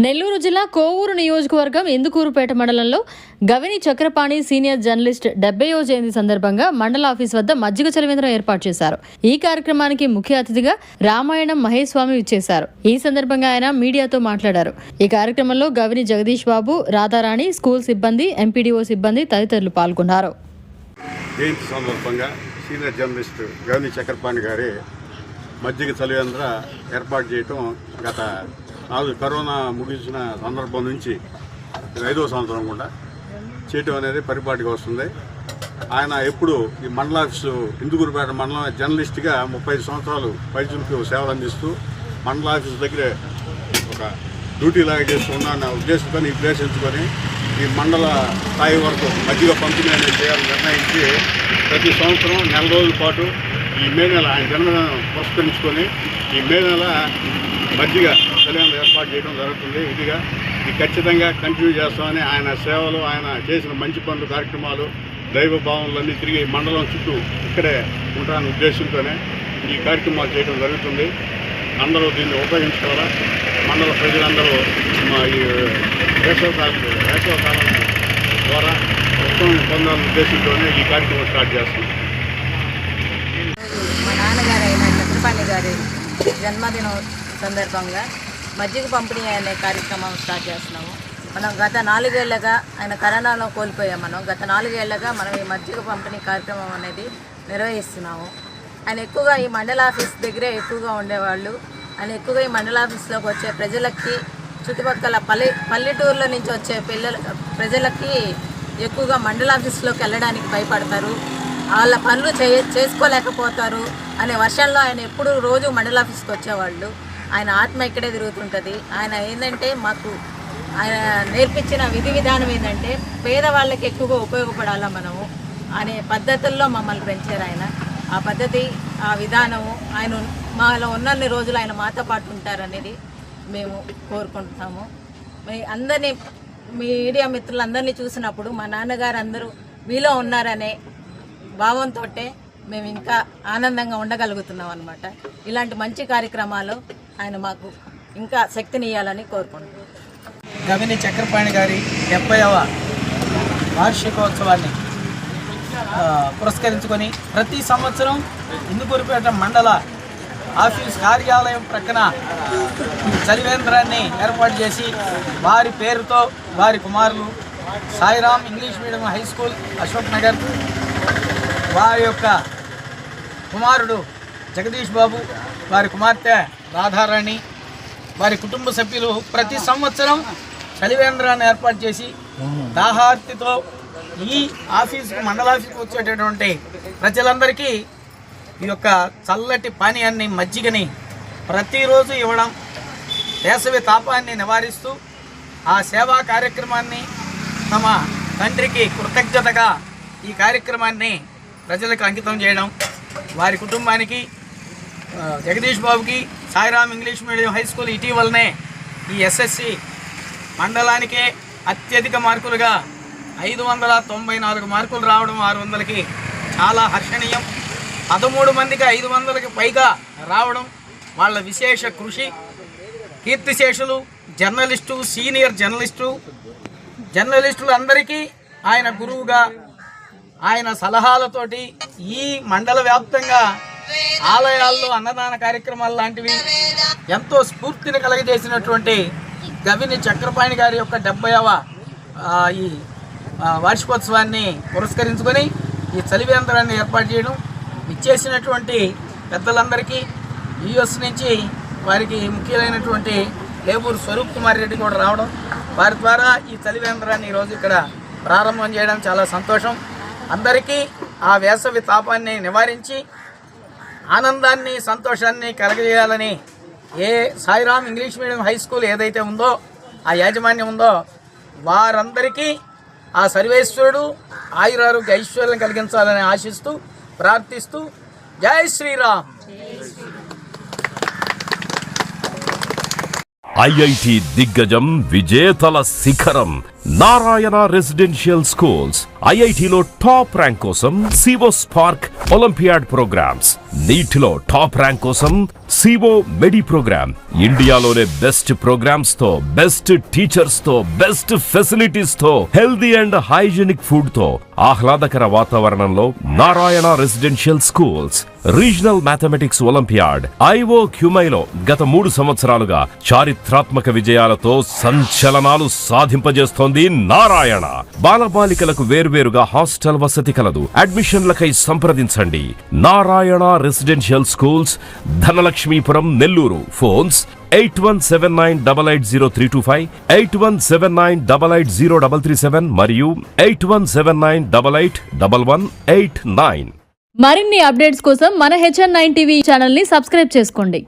నెల్లూరు జిల్లా కోవూరు నియోజకవర్గం ఇందుకూరుపేట మండలంలో గవిని చక్రపాణి సీనియర్ జర్నలిస్ట్ 70వ జయంతి సందర్భంగా మండల ఆఫీస్ వద్ద మజ్జిగ చలివేంద్రం ఏర్పాటు చేశారు. ఈ కార్యక్రమానికి ముఖ్య అతిథిగా రామాయణం మహేష్ స్వామి విచ్చేశారు. ఈ సందర్భంగా ఆయన మీడియాతో మాట్లాడారు. ఈ కార్యక్రమంలో గవిని జగదీష్ బాబు, రాధారాణి, స్కూల్ సిబ్బంది, ఎంపీడీఓ సిబ్బంది తదితరులు పాల్గొన్నారు. జయంతి సందర్భంగా సీనియర్ జర్నలిస్ట్ గవిని చక్రపాణి గారి మజ్జిగ చలివేంద్ర ఏర్పాటు చేయటం గత కరోనా ముగిసిన సందర్భం నుంచి 5వ సంవత్సరం కూడా చేయటం అనేది పరిపాటిగా వస్తుంది. ఆయన ఎప్పుడు ఈ మండల ఆఫీసు ఇందుకూరుపేట మండలం జర్నలిస్ట్గా 35 సంవత్సరాలు పైచులకు సేవలు అందిస్తూ మండల ఆఫీసు దగ్గరే ఒక డ్యూటీ లాగా చేస్తున్నాన్న ఉద్దేశంతో ఉద్దేశించుకొని ఈ మండల స్థాయి వరకు మజ్జిగ పంపిణీ అనేది చేయాలని నిర్ణయించి ప్రతి సంవత్సరం 4 రోజుల పాటు ఈ మే నెల ఆయన జన్మదినం పురస్కరించుకొని ఈ మే నెల మజ్జిగ చలివేంద్రం ఏర్పాటు చేయడం జరుగుతుంది. ఇది ఖచ్చితంగా కంటిన్యూ చేస్తామని ఆయన సేవలు, ఆయన చేసిన మంచి పనులు, కార్యక్రమాలు, దైవ భావనలన్నీ తిరిగి మండలం చుట్టూ ఇక్కడే ఉంటారని ఉద్దేశంతోనే ఈ కార్యక్రమాలు చేయడం జరుగుతుంది. అందరూ దీన్ని ఉపయోగించుకోవాలా. మండల ప్రజలందరూ ఈ వేసవకాలం ద్వారా ఉత్తమం పొందాలనే ఉద్దేశంతోనే ఈ కార్యక్రమం స్టార్ట్ చేస్తున్నాం. మా నాన్నగారు అయిన చక్రపాణి గారి జన్మదినం సందర్భంగా మజ్జిగ పంపిణీ అనే కార్యక్రమం స్టార్ట్ చేస్తున్నాము. మనం గత 4 ఏళ్లుగా ఆయన కరోనాలో కోల్పోయాం. గత 4 ఏళ్లుగా మనం ఈ మజ్జిగ పంపిణీ కార్యక్రమం అనేది నిర్వహిస్తున్నాము. ఆయన ఎక్కువగా ఈ మండల ఆఫీస్ దగ్గరే ఎక్కువగా ఉండేవాళ్ళు. ఆయన ఎక్కువగా ఈ మండల ఆఫీస్లోకి వచ్చే ప్రజలకి, చుట్టుపక్కల పల్లెటూరుల నుంచి వచ్చే ప్రజలకి ఎక్కువగా మండల ఆఫీస్లోకి వెళ్ళడానికి భయపడతారు. వాళ్ళ పనులు చేసుకోలేకపోతారు అనే వర్షంలో ఆయన ఎప్పుడు రోజు మండల ఆఫీస్కి వచ్చేవాళ్ళు. ఆయన ఆత్మ ఇక్కడే తిరుగుతుంటుంది. ఆయన ఏంటంటే మాకు ఆయన నేర్పించిన విధి విధానం ఏంటంటే పేదవాళ్ళకి ఎక్కువగా ఉపయోగపడాలా మనము అనే పద్ధతుల్లో మమ్మల్ని పెంచారు ఆయన. ఆ పద్ధతి, ఆ విధానము ఆయన మాలో ఉన్నన్ని రోజులు ఆయన మాతో పాటు ఉంటారనేది మేము కోరుకుంటున్నాము. అందరినీ మీడియా మిత్రులందరినీ చూసినప్పుడు మా నాన్నగారు అందరూ మీలో ఉన్నారనే భావంతో మేము ఇంకా ఆనందంగా ఉండగలుగుతున్నాం అన్నమాట. ఇలాంటి మంచి కార్యక్రమాలు ఆయన మాకు ఇంకా శక్తినియ్యాలని కోరుకుంటున్నాం. గవిని చక్రపాణి గారి 70వ వార్షికోత్సవాన్ని పురస్కరించుకొని ప్రతి సంవత్సరం ఇందుకూరుపేట మండల ఆఫీస్ కార్యాలయం ప్రక్కన చలివేంద్రాన్ని ఏర్పాటు చేసి వారి పేరుతో వారి కుమారులు Sairam English medium high school Ashok Nagar, వారి యొక్క కుమారుడు జగదీష్ బాబు, వారి కుమార్తె రాధారాణి, వారి కుటుంబ సభ్యులు ప్రతి సంవత్సరం చలివేంద్రాన్ని ఏర్పాటు చేసి దాహార్తితో ఈ ఆఫీసుకు, మండల ఆఫీసుకు వచ్చేటటువంటి ప్రజలందరికీ ఈ యొక్క చల్లటి పానీయాన్ని, మజ్జిగని ప్రతిరోజు ఇవ్వడం, వేసవి తాపాన్ని నివారిస్తూ ఆ సేవా కార్యక్రమాన్ని తమ తండ్రికి కృతజ్ఞతగా ఈ కార్యక్రమాన్ని ప్రజలకు అంకితం చేయడం, వారి కుటుంబానికి, జగదీష్ బాబుకి Sairam English medium high school ఇటీవలనే ఈ ఎస్ఎస్సి మండలానికే అత్యధిక మార్కులుగా 594 మార్కులు రావడం 600కి చాలా హర్షణీయం. 13 మందికి 500కి పైగా రావడం వాళ్ళ విశేష కృషి. కీర్తిశేషులు, జర్నలిస్టు, సీనియర్ జర్నలిస్టులు అందరికీ ఆయన గురువుగా, ఆయన సలహాలతోటి ఈ మండల వ్యాప్తంగా ఆలయాల్లో అన్నదాన కార్యక్రమాలు లాంటివి ఎంతో స్ఫూర్తిని కలగజేసినటువంటి గవిని చక్రపాణి గారి యొక్క 70వ ఈ వార్షికోత్సవాన్ని పురస్కరించుకొని ఈ చలివేంద్రాన్ని ఏర్పాటు చేయడం, ఇచ్చేసినటువంటి పెద్దలందరికీ, యుఎస్ నుంచి వారికి ముఖ్యమైనటువంటి లేబూరు స్వరూప్ కుమార్ రెడ్డి కూడా రావడం, వారి ద్వారా ఈ చలివేంద్రాన్ని ఈరోజు ఇక్కడ ప్రారంభం చేయడం చాలా సంతోషం. అందరికీ ఆ వేసవి తాపాన్ని నివారించి ఆనందాన్ని, సంతోషాన్ని కలగజేయాలని Sairam English medium high school ఏదైతే ఉందో, ఆ యాజమాన్యం ఉందో, వారందరికీ ఆ సర్వేశ్వరుడు ఆయురారోగ్య ఐశ్వర్యం కలిగించాలని ఆశిస్తూ, ప్రార్థిస్తూ, జై శ్రీరామ్. ఐఐటి దిగ్గజం, విజేతల శిఖరం నారాయణ రెసిడెన్షియల్ స్కూల్స్. ఐఐటిలో టాప్ ర్యాంక్ కోసం సివో స్పార్క్ ఒలింపియాడ్ ప్రోగ్రామ్స్, నీట్లో టాప్ ర్యాంక్ కోసం సివో మెడి ప్రోగ్రామ్. ఇండియాలోనే బెస్ట్ ప్రోగ్రామ్స్ తో, బెస్ట్ టీచర్స్ తో, బెస్ట్ ఫెసిలిటీస్ తో, హెల్దీ అండ్ హైజీనిక్ ఫుడ్ తో, ఆహ్లాదకర వాతావరణంలో Narayana residential schools. Regional mathematics olympiad ఐఓ క్యూమైలో గత 3 సంవత్సరాలుగా చారిత్రాత్మక విజయాలతో సంచలనాలు సాధింపజేస్తోంది నారాయణ. బాలబాలికలకు వేర్వేరుగా హాస్టల్ వసతి కలదు. అడ్మిషన్లకై సంప్రదించండి. Narayana residential schools, Dhanalakshmipuram, Nellore. Phones 8179880325, 8179880337 మరియు 8179881189. మరిన్ని అప్డేట్స్ కోసం మన HN9 టీవీ ఛానల్ ని సబ్స్క్రైబ్ చేసుకోండి.